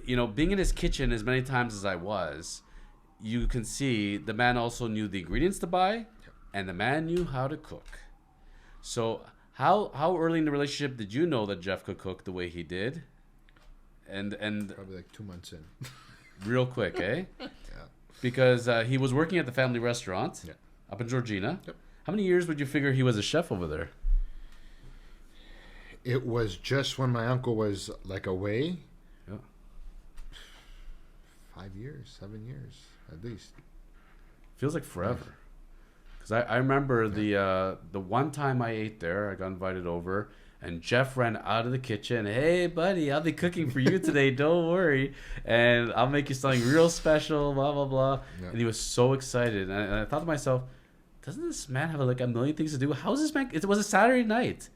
being in his kitchen as many times as I was, you can see the man also knew the ingredients to buy, and the man knew how to cook. So how early in the relationship did you know that Jeff could cook the way he did? And Probably like 2 months in. real quick, eh? Yeah. Because he was working at the family restaurant up in Georgina. Yep. How many years would you figure he was a chef over there? It was just when my uncle was like away. Yeah. 5 years, 7 years at least. Feels like forever. Because I remember the one time I ate there, I got invited over, and Jeff ran out of the kitchen. Hey, buddy, I'll be cooking for you today. Don't worry. And I'll make you something real special, blah, blah, blah. Yeah. And he was so excited. And I thought to myself, doesn't this man have like a million things to do? How is this man? It was a Saturday night.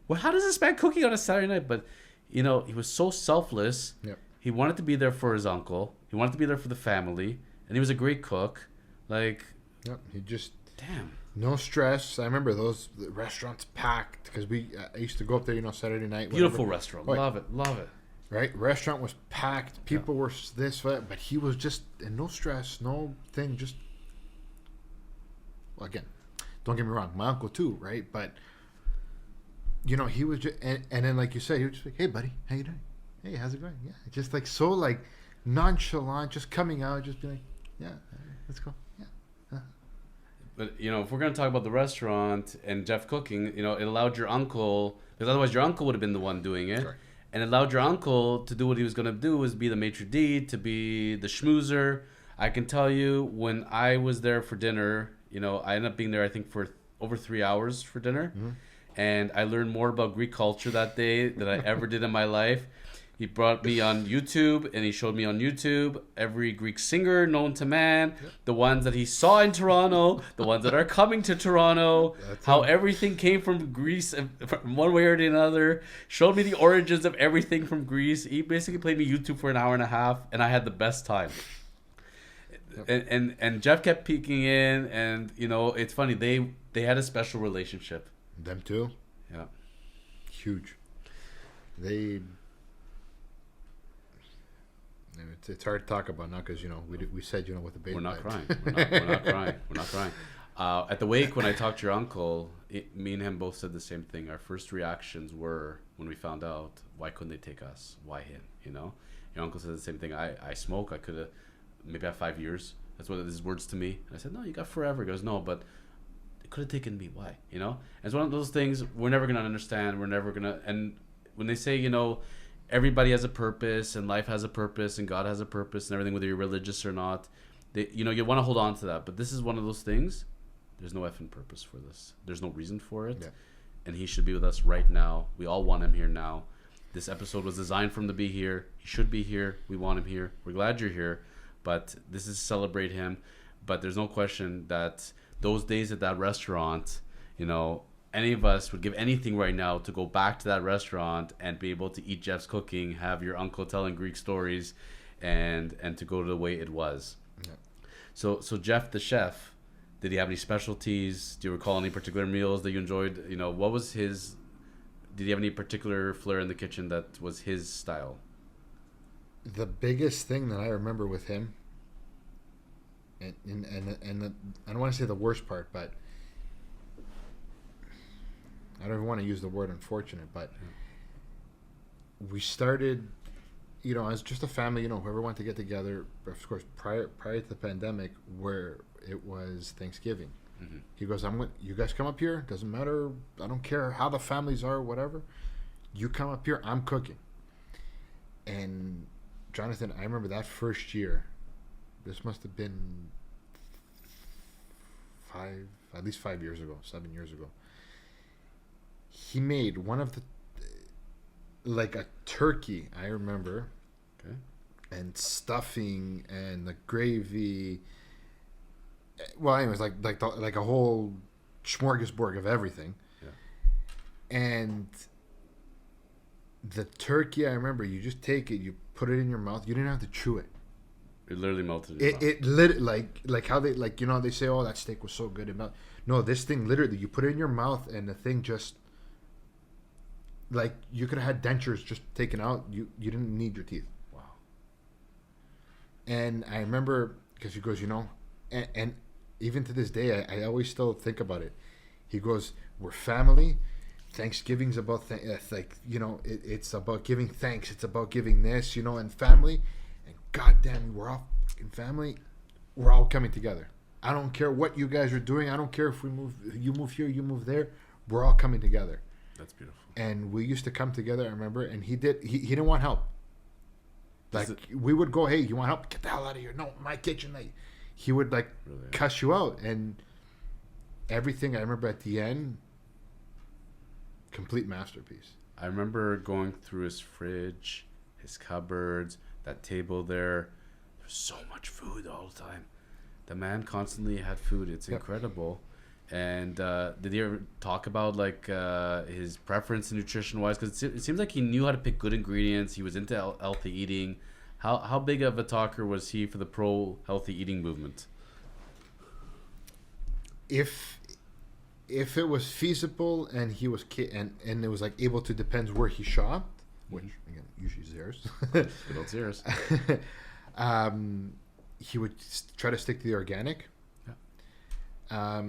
Well, how does this man cooking on a Saturday night? But, he was so selfless. Yep. He wanted to be there for his uncle. He wanted to be there for the family. And he was a great cook. Like, Yep. He just... damn. No stress. I remember the restaurants packed because I used to go up there, Saturday night. Beautiful whatever. restaurant. Right. Love it. Love it. Right? Restaurant was packed. People were this, that, but he was just, and no stress, no thing, just, well, again, don't get me wrong, my uncle too, right? But, he was just, and then like you said, he was just like, hey buddy, how you doing? Hey, how's it going? Yeah. Just like, so like nonchalant, just coming out, just be like, yeah, let's go. Yeah. But, if we're going to talk about the restaurant and Jeff cooking, it allowed your uncle, because otherwise your uncle would have been the one doing it. Correct. And it allowed your uncle to do what he was going to do, was be the maitre d', to be the schmoozer. I can tell you, when I was there for dinner, I ended up being there, I think, for over 3 hours for dinner. Mm-hmm. And I learned more about Greek culture that day than I ever did in my life. He brought me on YouTube, and he showed me on YouTube every Greek singer known to man, the ones that he saw in Toronto, the ones that are coming to Toronto, how everything came from Greece from one way or another. Showed me the origins of everything from Greece. He basically played me YouTube for an hour and a half, and I had the best time. And Jeff kept peeking in, and it's funny, they had a special relationship. Them too? Yeah. Huge. It's hard to talk about now because we said with the baby. We're not crying. We're not crying. We're not crying. At the wake, when I talked to your uncle, me and him both said the same thing. Our first reactions were, when we found out, why couldn't they take us? Why him? Your uncle said the same thing. I smoke. I could have maybe have 5 years. That's what his words to me. And I said, no, you got forever. He goes, no, but it could have taken me. Why? And it's one of those things we're never gonna understand. We're never gonna. And when they say, everybody has a purpose, and life has a purpose, and God has a purpose, and everything, whether you're religious or not, you want to hold on to that. But this is one of those things. There's no effing purpose for this. There's no reason for it. Yeah. And he should be with us right now. We all want him here now. This episode was designed for him to be here. He should be here. We want him here. We're glad you're here. But this is to celebrate him. But there's no question that those days at that restaurant, any of us would give anything right now to go back to that restaurant and be able to eat Jeff's cooking, have your uncle telling Greek stories, and to go to the way it was. Yeah. So Jeff the chef, did he have any specialties? Do you recall any particular meals that you enjoyed? What was his? Did he have any particular flair in the kitchen that was his style? The biggest thing that I remember with him, and I don't want to say the worst part, but I don't even want to use the word unfortunate, but we started, as just a family, whoever wanted to get together, of course, prior to the pandemic, where it was Thanksgiving. Mm-hmm. He goes, you guys come up here, doesn't matter, I don't care how the families are, whatever, you come up here, I'm cooking. And Jonathan, I remember that first year, this must have been at least 5 years ago, 7 years ago. He made one of like a turkey, I remember, okay, and stuffing and the gravy. Well, anyways, like a whole smorgasbord of everything. Yeah. And the turkey, I remember, you just take it, you put it in your mouth. You didn't have to chew it. It literally melted in your mouth. It lit like how they they say, oh, that steak was so good. It melted. No, this thing literally, you put it in your mouth and the thing just. Like, you could have had dentures just taken out. You didn't need your teeth. Wow. And I remember because he goes, and even to this day, I always still think about it. He goes, we're family. Thanksgiving's about it's about giving thanks. It's about giving this, and family. And goddamn, we're all fucking family. We're all coming together. I don't care what you guys are doing. I don't care if you move here, you move there. We're all coming together. That's beautiful. And we used to come together, I remember, and he didn't want help. We would go, hey, you want help? Get the hell out of here. No, my kitchen. He would really cuss you out. And everything, I remember at the end, complete masterpiece. I remember going through his fridge, his cupboards, that table there. There's so much food all the time. The man constantly had food. It's incredible. And did he ever talk about his preference nutrition wise? Because it seems like he knew how to pick good ingredients. He was into healthy eating. How big of a talker was he for the pro healthy eating movement? If it was feasible and he was and it was able to, depends where he shopped, which again usually Zehrs. Good old Zehrs. He would try to stick to the organic. Yeah.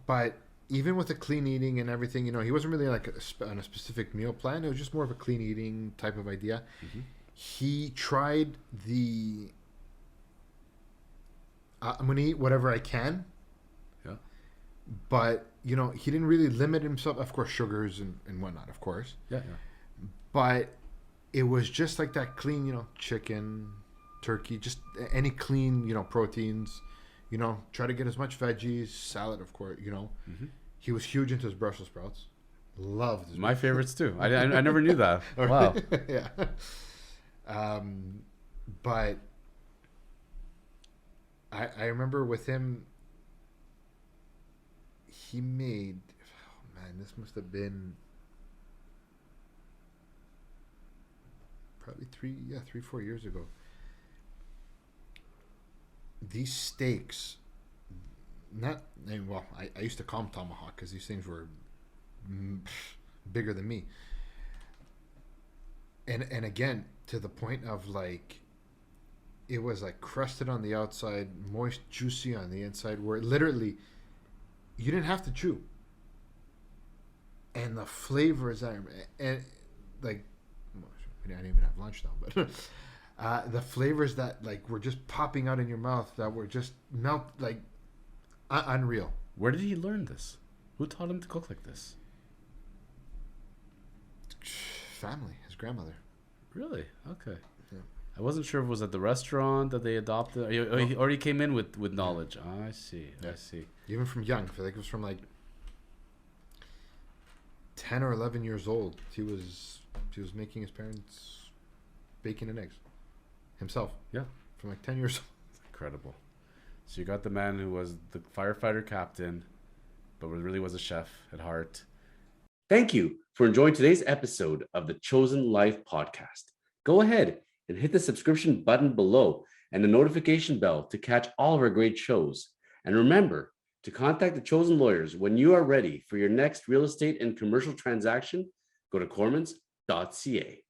But even with the clean eating and everything, he wasn't really on a specific meal plan. It was just more of a clean eating type of idea. Mm-hmm. He tried I'm going to eat whatever I can. Yeah. But, he didn't really limit himself. Of course, sugars and whatnot, of course. Yeah. But it was just like that clean, chicken, turkey, just any clean, proteins. Try to get as much veggies, salad, of course. Mm-hmm. He was huge into his Brussels sprouts. Loved his my favorites too. I never knew that. Wow. Yeah. But I remember with him, he made. Oh man, this must have been probably 4 years ago. These steaks, I used to call them tomahawk because these things were bigger than me. And again, to the point of it was crusted on the outside, moist, juicy on the inside, where literally you didn't have to chew. And the flavors, I didn't even have lunch now, but the flavors that were just popping out in your mouth, that were just unreal. Where did he learn this? Who taught him to cook like this? Family, his grandmother. Really? Okay. Yeah. I wasn't sure if it was at the restaurant that they adopted, he already came in with knowledge. I see. Yeah. I see. Even from young, I feel like it was from 10 or 11 years old. He was making his parents bacon and eggs himself. Yeah. From 10 years old. Incredible. So you got the man who was the firefighter captain, but really was a chef at heart. Thank you for enjoying today's episode of the Chosen Life podcast. Go ahead and hit the subscription button below and the notification bell to catch all of our great shows. And remember to contact the Chosen Lawyers when you are ready for your next real estate and commercial transaction. Go to kormans.ca.